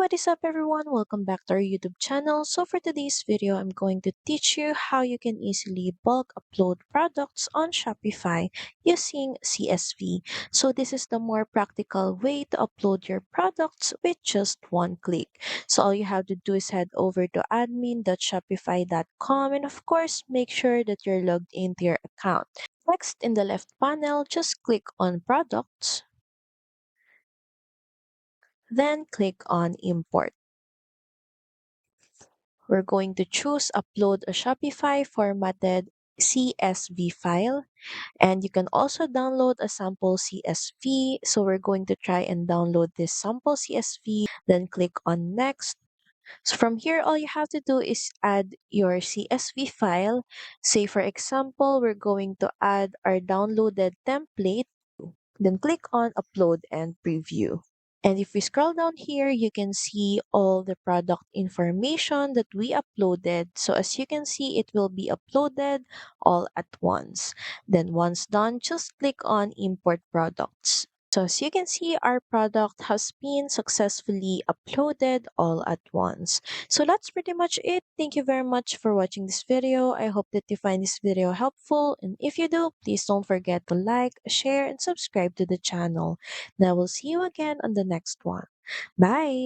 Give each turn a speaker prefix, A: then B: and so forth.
A: what is up everyone? Welcome back to our YouTube channel. So for today's video, I'm going to teach you how you can easily bulk upload products on Shopify using CSV. So this is the more practical way to upload your products with just one click. So all you have to do is head over to admin.shopify.com and of course, make sure that you're logged into your account. Next, in the left panel, just click on products, then click on import. We're going to choose upload a Shopify formatted CSV file, and you can also download a sample CSV. So we're going to try and download this sample CSV, then click on next. So from here, all you have to do is add your CSV file. Say for example, we're going to add our downloaded template, then click on upload and preview. And if we scroll down here, you can see all the product information that we uploaded. So as you can see, it will be uploaded all at once. Then once done, just click on import products. So as you can see, our product has been successfully uploaded all at once. So that's pretty much it. Thank you very much for watching this video. I hope that you find this video helpful. And if you do, please don't forget to like, share, and subscribe to the channel. Now we'll see you again on the next one. Bye!